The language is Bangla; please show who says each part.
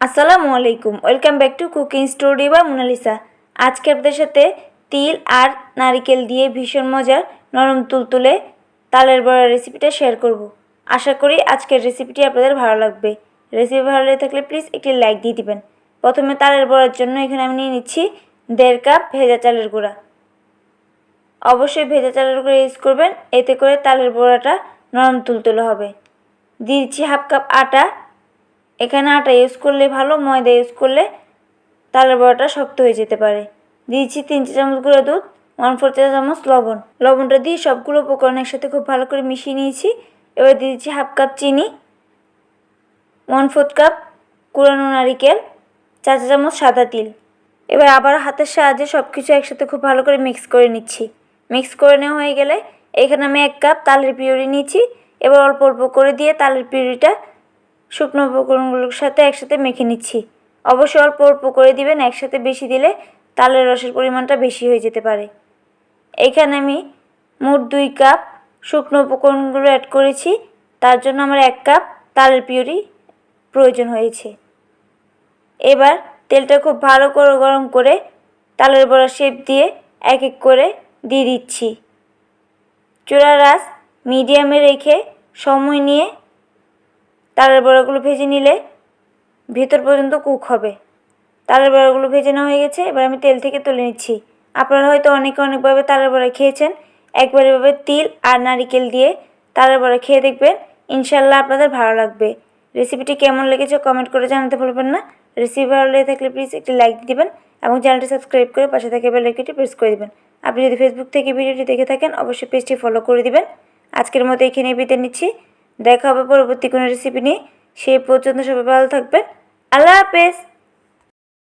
Speaker 1: আসসালামু আলাইকুম, welcome back to cooking story বা মোনালিসা। আজকে আপনাদের সাথে তিল আর নারিকেল দিয়ে ভীষণ মজার নরম তুলতুলে তালের বড়া রেসিপিটা শেয়ার করব। আশা করি আজকের রেসিপিটি আপনাদের ভালো লাগবে। রেসিপি ভালো লেগে থাকলে প্লিজ একটি লাইক দিয়ে দিবেন। প্রথমে তালের বড়ার জন্য এখানে আমি নিয়ে নিচ্ছি 1.5 কাপ ভেজা চালের গুঁড়া। অবশ্যই ভেজা চালের গুঁড়া ইউজ করবেন, এতে করে তালের বড়াটা নরম তুলতুলে হবে। দিয়ে দিচ্ছি 1/2 কাপ আটা। এখানে আটা ইউজ করলে ভালো, ময়দা ইউজ করলে তালের বড়াটা শক্ত হয়ে যেতে পারে। দিয়েছি 3 চা চামচ গুঁড়ো দুধ, 1/4 চা চামচ লবণ। লবণটা দিয়ে সবগুলো উপকরণ একসাথে খুব ভালো করে মিশিয়ে নিয়েছি। এবার দিয়ে দিচ্ছি 1/2 কাপ চিনি, 1/4 কাপ কুড়ানো নারিকেল, 4 চা চামচ সাদা তিল। এবার আবার হাতের সাহায্যে সব কিছু একসাথে খুব ভালো করে মিক্স করে নিচ্ছি। মিক্স করে নেওয়া হয়ে গেলে এখানে আমি 1 কাপ তালের পিউরি নিয়েছি। এবার অল্প অল্প করে দিয়ে তালের পিউরিটা শুকনো উপকরণগুলোর সাথে একসাথে মেখে নিচ্ছি। অবশ্যই অল্প অল্প করে দিবেন, একসাথে বেশি দিলে তালের রসের পরিমাণটা বেশি হয়ে যেতে পারে। এখানে আমি মোট 2 কাপ শুকনো উপকরণগুলো অ্যাড করেছি, তার জন্য আমার 1 কাপ তালের পিউরি প্রয়োজন হয়েছে। এবার তেলটা খুব ভালো করে গরম করে তালের বড়া শেপ দিয়ে এক এক করে দিয়ে দিচ্ছি। চুলার আঁচ মিডিয়ামে রেখে সময় নিয়ে তালের বড়াগুলো ভেজে নিলে ভেতর পর্যন্ত কুক হবে। তালের বড়াগুলো ভেজে নেওয়া হয়ে গেছে, এবার আমি তেল থেকে তুলে নিচ্ছি। আপনারা হয়তো অনেকভাবে তালের বড়া খেয়েছেন, একবার এভাবে তিল আর নারিকেল দিয়ে তালের বড়া খেয়ে দেখবেন, ইনশাল্লাহ আপনাদের ভালো লাগবে। রেসিপিটি কেমন লেগেছে কমেন্ট করে জানাতে ভুলবেন না। রেসিপি ভালো লেগে থাকলে প্লিজ একটি লাইক দিবেন এবং চ্যানেলটি সাবস্ক্রাইব করে পাশে থাকা বেল আইকনটি প্রেস করে দিবেন। আপনি যদি ফেসবুক থেকে ভিডিওটি দেখে থাকেন অবশ্যই পেজটি ফলো করে দিবেন। আজকের মতো এখানেই বিদায় নিচ্ছি। দেখা হবে পরবর্তী কোনো রেসিপি নিয়ে। সেই পর্যন্ত সবাই ভালো থাকবেন। আল্লাহ হাফেজ।